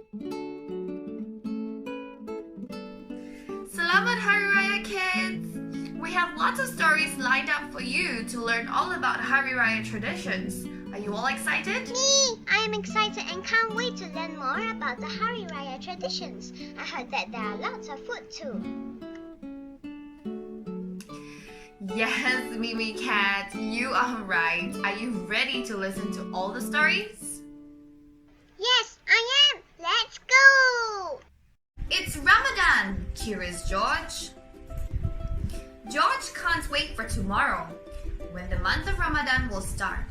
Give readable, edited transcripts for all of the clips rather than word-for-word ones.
Selamat Hari Raya, kids! We have lots of stories lined up for you to learn all about Hari Raya traditions. Are you all excited? Me! I am excited and can't wait to learn more about the Hari Raya traditions. I heard that there are lots of food too. Yes, Mimi Cat, you are right. Are you ready to listen to all the stories? Yes, I am! Let's go! It's Ramadan, curious George. George can't wait for tomorrow, when the month of Ramadan will start.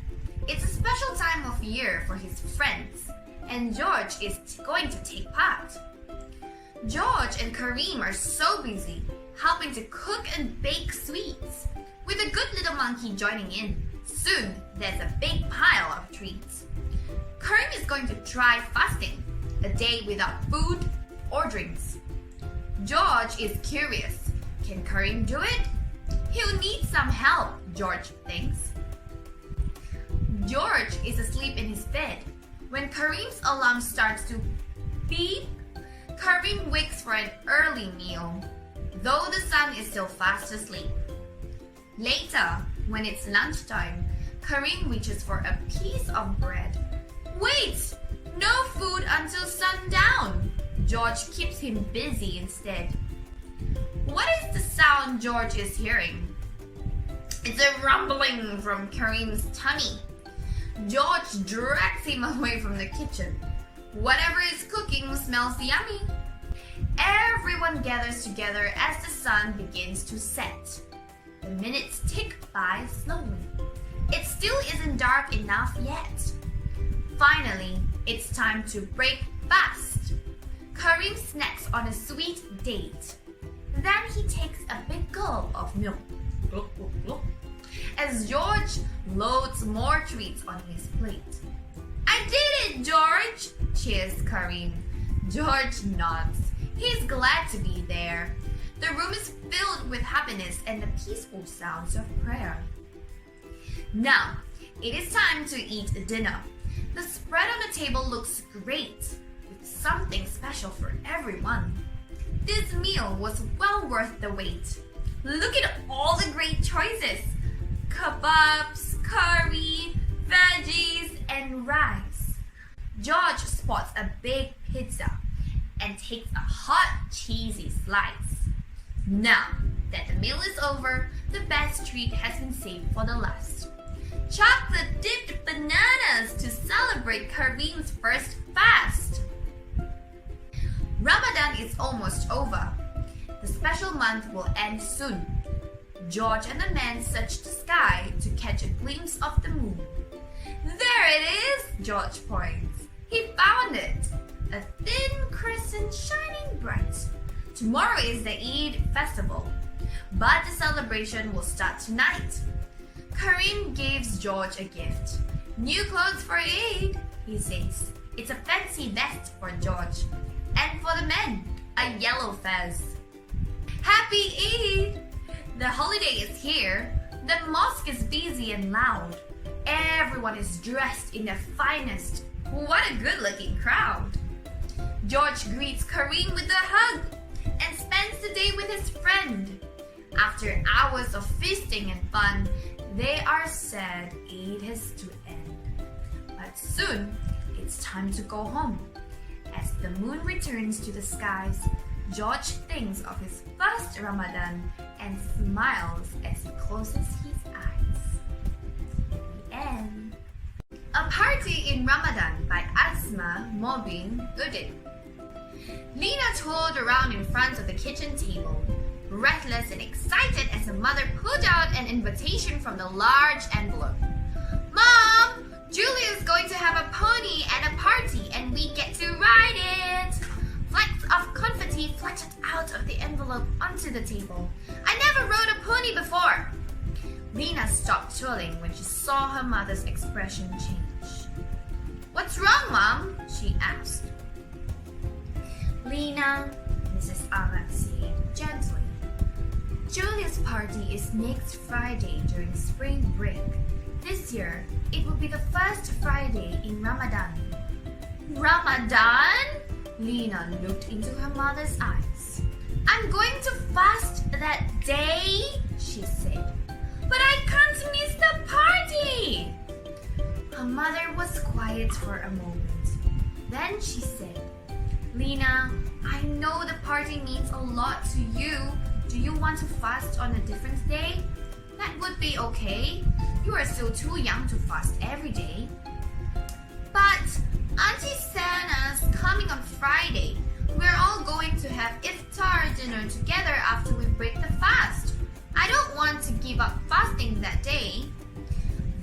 It's a special time of year for his friends, and George is going to take part. George and Kareem are so busy, helping to cook and bake sweets, with a good little monkey joining in. Soon, there's a big pile of treats. Kareem is going to try fasting, a day without food or drinks. George is curious. Can Kareem do it? He'll need some help, George thinks. George is asleep in his bed. When Kareem's alarm starts to beep, Kareem wakes for an early meal, though the sun is still fast asleep. Later, when it's lunchtime, Kareem reaches for a piece of bread. Wait! No food until sundown! George keeps him busy instead. What is the sound George is hearing? It's a rumbling from Kareem's tummy. George drags him away from the kitchen. Whatever is cooking smells yummy. Everyone gathers together as the sun begins to set. The minutes tick by slowly. It still isn't dark enough yet. Finally, it's time to break fast. Kareem snacks on a sweet date. Then he takes a big gulp of milk. Glug, glug, glug, as George loads more treats on his plate. I did it, George! Cheers Kareem. George nods. He's glad to be there. The room is filled with happiness and the peaceful sounds of prayer. Now, it is time to eat dinner. The spread on the table looks great, with something special for everyone. This meal was well worth the wait. Look at all the great choices. Kebabs, curry, veggies, and rice. George spots a big pizza and takes a hot, cheesy slice. Now that the meal is over, the best treat has been saved for the last. Chocolate-dipped bananas to celebrate Kareem's first fast. Ramadan is almost over. The special month will end soon. George and the men search the sky to catch a glimpse of the moon. There it is, George points. He found it. A thin crescent shining bright. Tomorrow is the Eid festival, but the celebration will start tonight. Kareem gives George a gift. New clothes for Eid, he says. It's a fancy vest for George. And for the men, a yellow fez. Happy Eid! The holiday is here. The mosque is busy and loud. Everyone is dressed in their finest. What a good-looking crowd. George greets Kareem with a hug and spends the day with his friend. After hours of feasting and fun, they are sad Eid has to end. But soon, it's time to go home. As the moon returns to the skies, George thinks of his first Ramadan and smiles as he closes his eyes. The end. A Party in Ramadan by Asma Mobin Udin. Lena toured around in front of the kitchen table, breathless and excited as her mother pulled out an invitation from the large envelope. Mom! Julia's going to have a pony at a party and we get to ride it! Flecks of confetti fluttered out of the envelope onto the table. I never rode a pony before! Lena stopped twirling when she saw her mother's expression change. What's wrong, Mom? She asked. Lena, Mrs. Ahmed said gently. Julia's party is next Friday during spring break. This year, it will be the first Friday in Ramadan. Ramadan? Lena looked into her mother's eyes. I'm going to fast that day, she said. But I can't miss the party! Her mother was quiet for a moment. Then she said, Lena, I know the party means a lot to you. Do you want to fast on a different day? That would be okay. You are still too young to fast every day. But Auntie Santa's coming on Friday. We're all going to have iftar dinner together after we break the fast. I don't want to give up fasting that day.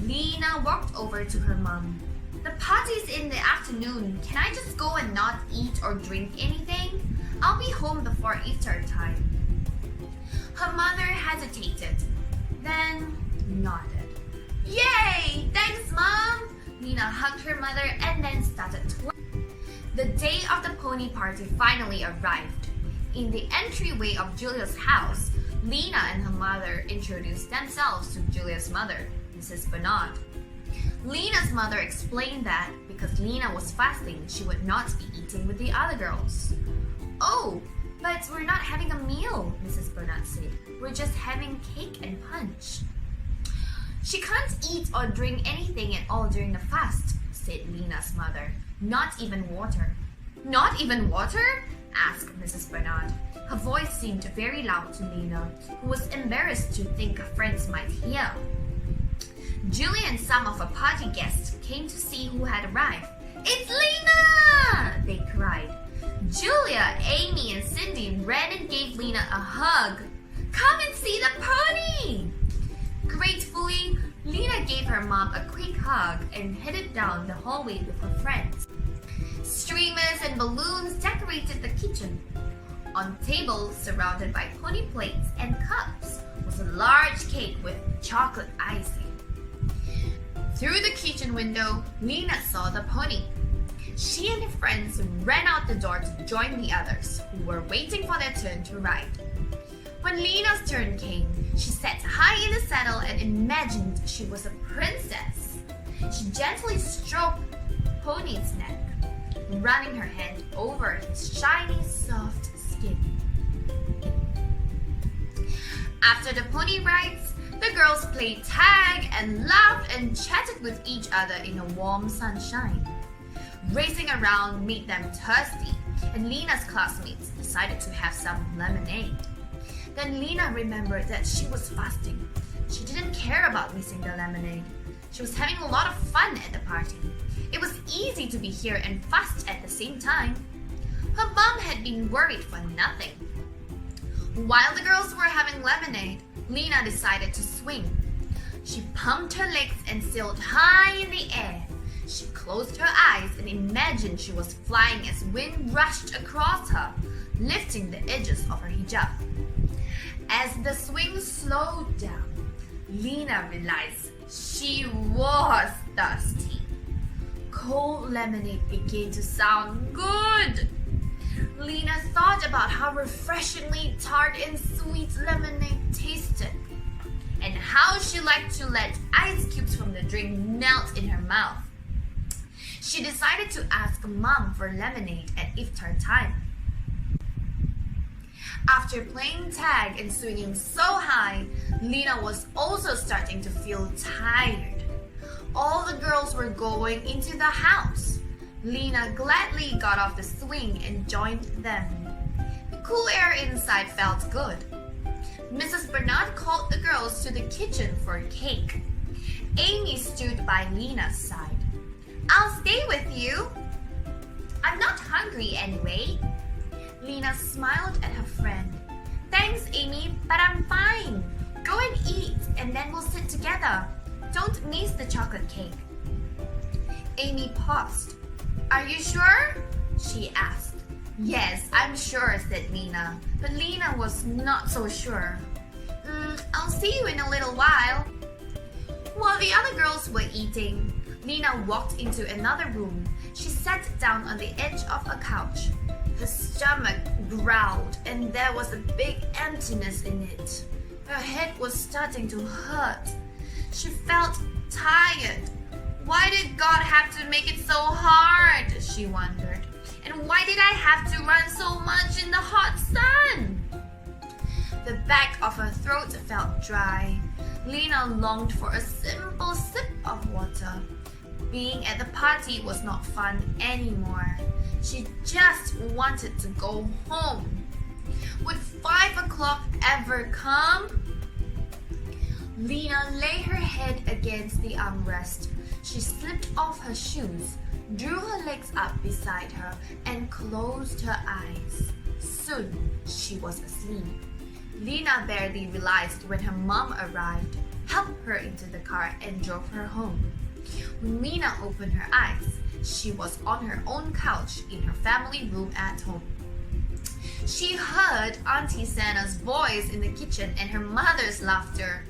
Lena walked over to her mom. The party's in the afternoon. Can I just go and not eat or drink anything? I'll be home before iftar time. Her mother hesitated, then nodded. Yay! Thanks, Mom! Lena hugged her mother and then started twerking. The day of the pony party finally arrived. In the entryway of Julia's house, Lena and her mother introduced themselves to Julia's mother, Mrs. Bernard. Lena's mother explained that because Lena was fasting, she would not be eating with the other girls. Oh, but we're not having a meal, Mrs. Bernard said. We're just having cake and punch. She can't eat or drink anything at all during the fast, said Lena's mother. Not even water. Not even water? Asked Mrs. Bernard. Her voice seemed very loud to Lena, who was embarrassed to think her friends might hear. Julia and some of her party guests came to see who had arrived. It's Lena! They cried. Julia, Amy, and Cindy ran and gave Lena a hug. Come and see the pony! Gratefully, Lena gave her mom a quick hug and headed down the hallway with her friends. Streamers and balloons decorated the kitchen. On tables surrounded by pony plates and cups was a large cake with chocolate icing. Through the kitchen window, Lena saw the pony. She and her friends ran out the door to join the others, who were waiting for their turn to ride. When Lena's turn came, she sat high in the saddle and imagined she was a princess. She gently stroked Pony's neck, running her hand over his shiny, soft skin. After the pony rides, the girls played tag and laughed and chatted with each other in the warm sunshine. Racing around made them thirsty, and Lena's classmates decided to have some lemonade. Then Lena remembered that she was fasting. She didn't care about missing the lemonade. She was having a lot of fun at the party. It was easy to be here and fast at the same time. Her mom had been worried for nothing. While the girls were having lemonade, Lena decided to swing. She pumped her legs and sailed high in the air. She closed her eyes and imagined she was flying as wind rushed across her, lifting the edges of her hijab. As the swing slowed down, Lena realized she was thirsty. Cold lemonade began to sound good. Lena thought about how refreshingly tart and sweet lemonade tasted, and how she liked to let ice cubes from the drink melt in her mouth. She decided to ask Mom for lemonade at iftar time. After playing tag and swinging so high, Lena was also starting to feel tired. All the girls were going into the house. Lena gladly got off the swing and joined them. The cool air inside felt good. Mrs. Bernard called the girls to the kitchen for cake. Amy stood by Lena's side. I'll stay with you. I'm not hungry anyway. Lena smiled at her friend. Thanks, Amy, but I'm fine. Go and eat, and then we'll sit together. Don't miss the chocolate cake. Amy paused. Are you sure? She asked. Yes, I'm sure, said Lena. But Lena was not so sure. I'll see you in a little while. While the other girls were eating, Lena walked into another room. She sat down on the edge of a couch. Her stomach growled, and there was a big emptiness in it. Her head was starting to hurt. She felt tired. Why did God have to make it so hard? She wondered. And why did I have to run so much in the hot sun? The back of her throat felt dry. Lena longed for a simple sip of water. Being at the party was not fun anymore. She just wanted to go home. Would 5 o'clock ever come? Lena lay her head against the armrest. She slipped off her shoes, drew her legs up beside her, and closed her eyes. Soon, she was asleep. Lena barely realized when her mom arrived, helped her into the car, and drove her home. When Lena opened her eyes, she was on her own couch in her family room at home. She heard Auntie Santa's voice in the kitchen and her mother's laughter.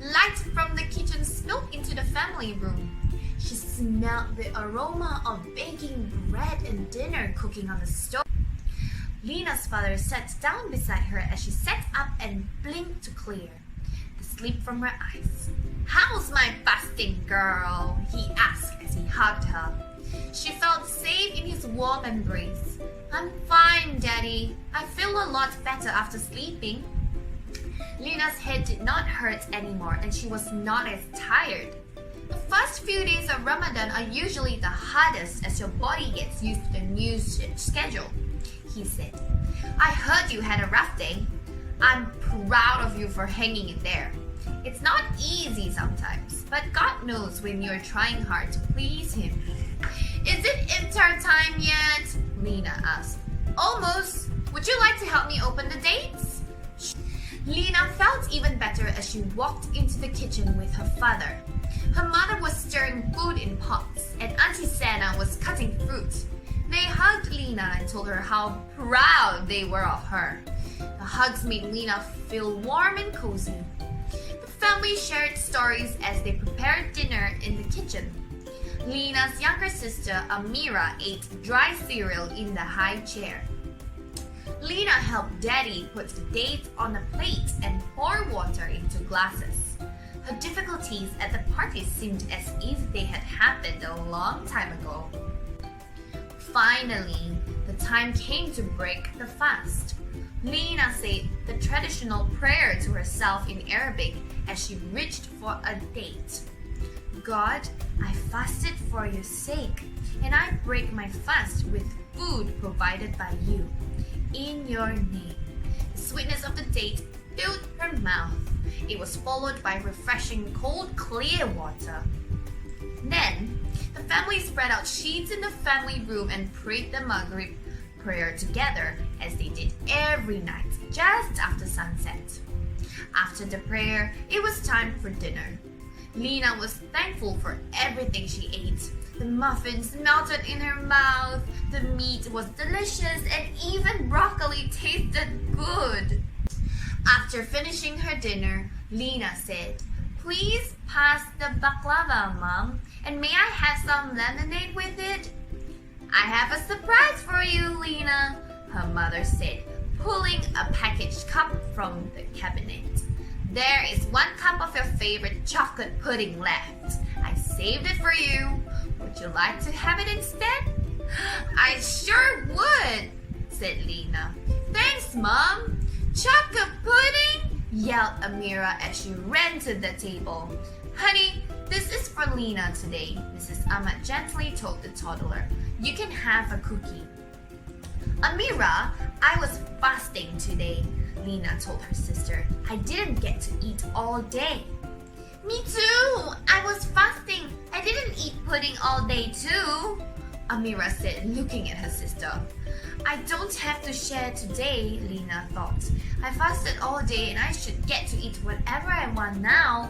Light from the kitchen spilled into the family room. She smelled the aroma of baking bread and dinner cooking on the stove. Lena's father sat down beside her as she sat up and blinked to clear the sleep from her eyes. "How's my fasting, girl?" he asked as he hugged her. She felt safe in his warm embrace. "I'm fine, Daddy. I feel a lot better after sleeping." Lena's head did not hurt anymore and she was not as tired. The first few days of Ramadan are usually the hardest as your body gets used to the new schedule, he said. "I heard you had a rough day. I'm proud of you for hanging in there. It's not easy sometimes, but God knows when you're trying hard to please Him." "Is it iftar time yet?" Lena asked. "Almost. Would you like to help me open the dates?" Lena felt even better as she walked into the kitchen with her father. Her mother was stirring food in pots, and Auntie Santa was cutting fruit. They hugged Lena and told her how proud they were of her. The hugs made Lena feel warm and cozy. The family shared stories as they prepared dinner in the kitchen. Lena's younger sister, Amira, ate dry cereal in the high chair. Lena helped Daddy put the dates on a plate and pour water into glasses. Her difficulties at the party seemed as if they had happened a long time ago. Finally, the time came to break the fast. Lena said the traditional prayer to herself in Arabic as she reached for a date. "God, I fasted for your sake, and I break my fast with food provided by you. In your name." The sweetness of the date filled her mouth. It was followed by refreshing cold, clear water. Then, the family spread out sheets in the family room and prayed the Maghrib prayer together as they did every night just after sunset. After the prayer, it was time for dinner. Lena was thankful for everything she ate. The muffins melted in her mouth, the meat was delicious, and even broccoli tasted good. After finishing her dinner, Lena said, "Please pass the baklava, Mom, and may I have some lemonade with it?" "I have a surprise for you, Lena," her mother said, pulling a packaged cup from the cabinet. "There is 1 cup of your favorite chocolate pudding left. I saved it for you. Would you like to have it instead?" "I sure would," said Lena. "Thanks, Mom." "Chocolate pudding?" yelled Amira as she ran to the table. "Honey, this is for Lena today," Mrs. Ahmad gently told the toddler. "You can have a cookie." "Amira, I was fasting today," Lena told her sister. "I didn't get to eat all day." "Me too! I was fasting. I didn't eat pudding all day too," Amira said, looking at her sister. "I don't have to share today," Lena thought. "I fasted all day and I should get to eat whatever I want now."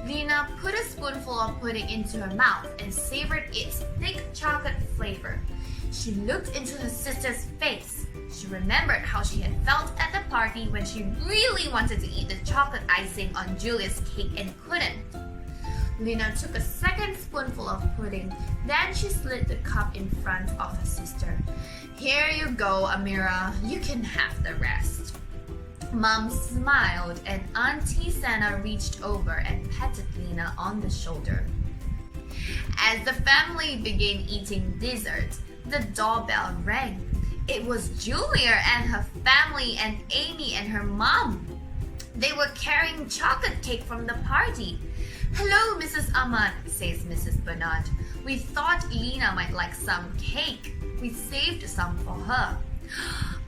Lena put a spoonful of pudding into her mouth and savored its thick chocolate flavor. She looked into her sister's face. She remembered how she had felt at the party when she really wanted to eat the chocolate icing on Julia's cake and couldn't. Lena took a second spoonful of pudding, then she slid the cup in front of her sister. "Here you go, Amira. You can have the rest." Mom smiled and Auntie Santa reached over and patted Lena on the shoulder. As the family began eating dessert, The doorbell rang. It was Julia and her family and Amy and her mom. They were carrying chocolate cake from the party. "Hello, Mrs. Ahmad," says Mrs. Bernard. "We thought Lena might like some cake. We saved some for her."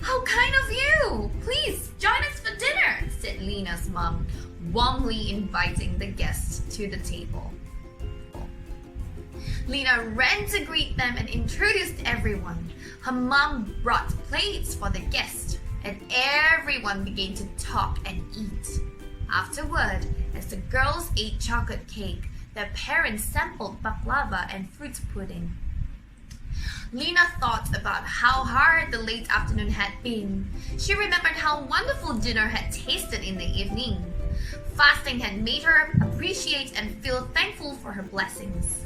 "How kind of you! Please join us for dinner," said Lena's mom, warmly inviting the guests to the table. Lena ran to greet them and introduced everyone. Her mom brought plates for the guests, and everyone began to talk and eat. Afterward, as the girls ate chocolate cake, their parents sampled baklava and fruit pudding. Lena thought about how hard the late afternoon had been. She remembered how wonderful dinner had tasted in the evening. Fasting had made her appreciate and feel thankful for her blessings.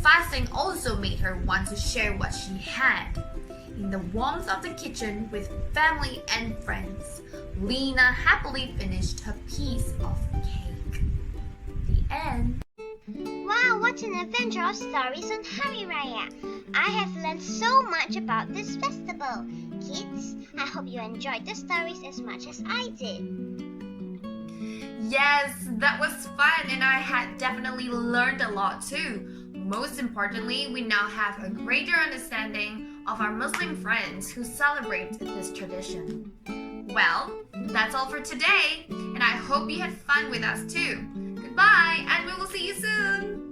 Fasting also made her want to share what she had. In the warmth of the kitchen with family and friends, Lena happily finished her piece of cake. The end. Wow, what an adventure of stories on Hari Raya. I have learned so much about this festival. Kids, I hope you enjoyed the stories as much as I did. Yes, that was fun, and I had definitely learned a lot too. Most importantly, we now have a greater understanding of our Muslim friends who celebrate this tradition. Well, that's all for today, and I hope you had fun with us too. Goodbye, and we will see you soon!